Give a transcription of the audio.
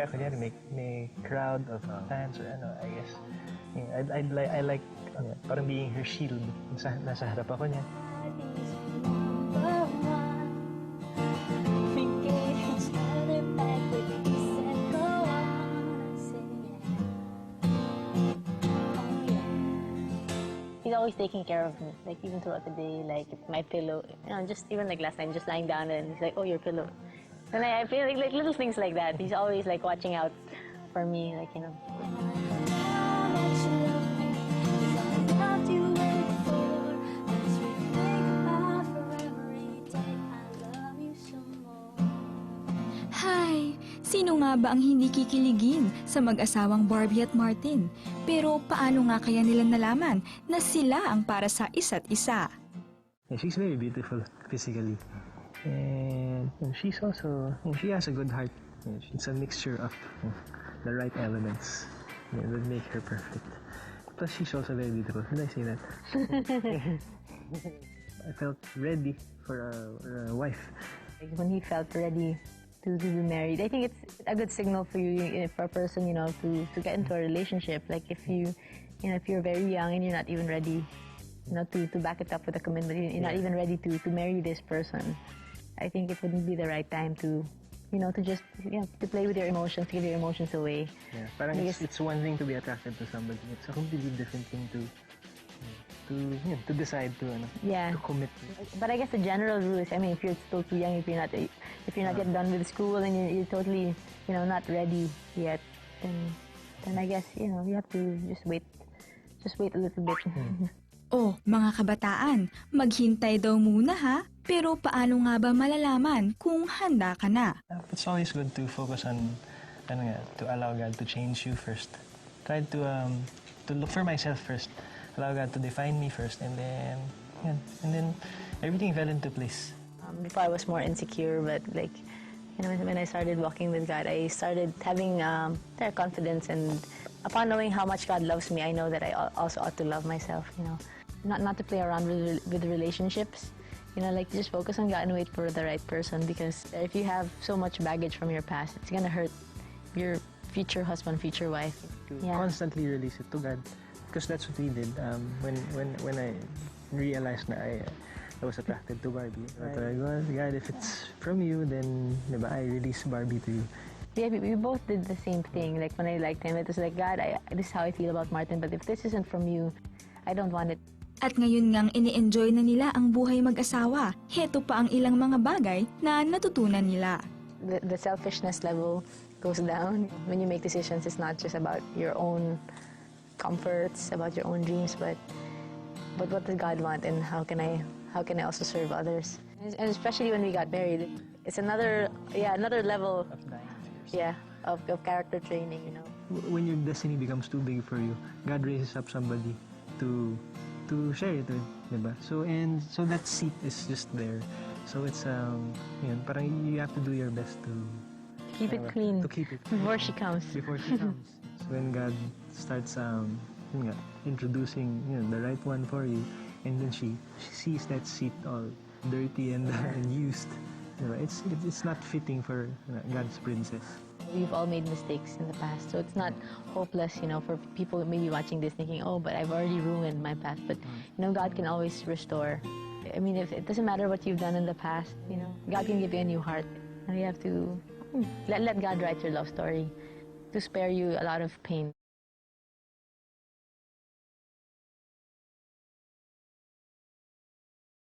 pagka may crowd of fans or ano, I guess, I like parang being her shield. Nasa harap ako niya. He's always taking care of me, like even throughout the day, like my pillow, just even like last night, just lying down and he's like, oh, your pillow. And I feel like little things like that. He's always like watching out for me, like, Hay, sino nga ba ang hindi kikiligin sa mag-asawang Barbie at Martin? Pero paano nga kaya nila nalaman na sila ang para sa isa't isa? Yeah, she's very beautiful physically. And she's also, she has a good heart. It's a mixture of the right elements that make her perfect. Plus, she's also very beautiful. Did I say that? I felt ready for a wife. when he felt ready to be married. I think it's a good signal for you, for a person, to get into a relationship. Like if you're very young and you're not even ready, to back it up with a commitment, you're not even ready to marry this person. I think it wouldn't be the right time to play with your emotions, to give your emotions away. Yeah, parang it's one thing to be attracted to somebody. It's a completely different thing to decide to commit. But I guess the general rule is, if you're still too young, if you're not yet done with school and you're totally, not ready yet, then I guess, you have to just wait a little bit. Oh, mga kabataan, maghintay daw muna ha. Pero paano nga ba malalaman kung handa ka na? It's always good to focus on, to allow God to change you first. Try to look for myself first. Allow God to define me first, and then everything fell into place. Before I was more insecure, but when I started walking with God, I started having their confidence, and upon knowing how much God loves me, I know that I also ought to love myself. Not to play around with relationships. Just focus on God and wait for the right person, because if you have so much baggage from your past, it's gonna hurt your future husband, future wife. Constantly release it to God, because that's what we did. When I realized that I was attracted to Barbie, I go, God, if it's from you, then I release Barbie to you. Yeah, we both did the same thing. Like when I liked him, it was like, God, this is how I feel about Martin, but if this isn't from you, I don't want it. At ngayon ngang ini-enjoy na nila ang buhay mag-asawa, heto pa ang ilang mga bagay na natutunan nila. The selfishness level goes down. When you make decisions, it's not just about your own comforts, about your own dreams, but what does God want, and how can I also serve others? And especially when we got married, it's another level of character training. When your destiny becomes too big for you, God raises up somebody to share it with, diba? So that seat is just there. So it's parang you have to do your best to keep it clean. To keep it clean before she comes. Before she comes. So when God starts introducing the right one for you, and then she sees that seat all dirty and used, it's not fitting for God's princess. We've all made mistakes in the past, so it's not hopeless, for people maybe watching this thinking, oh, but I've already ruined my past. But, God can always restore. If it doesn't matter what you've done in the past, God can give you a new heart. And you have to let God write your love story to spare you a lot of pain.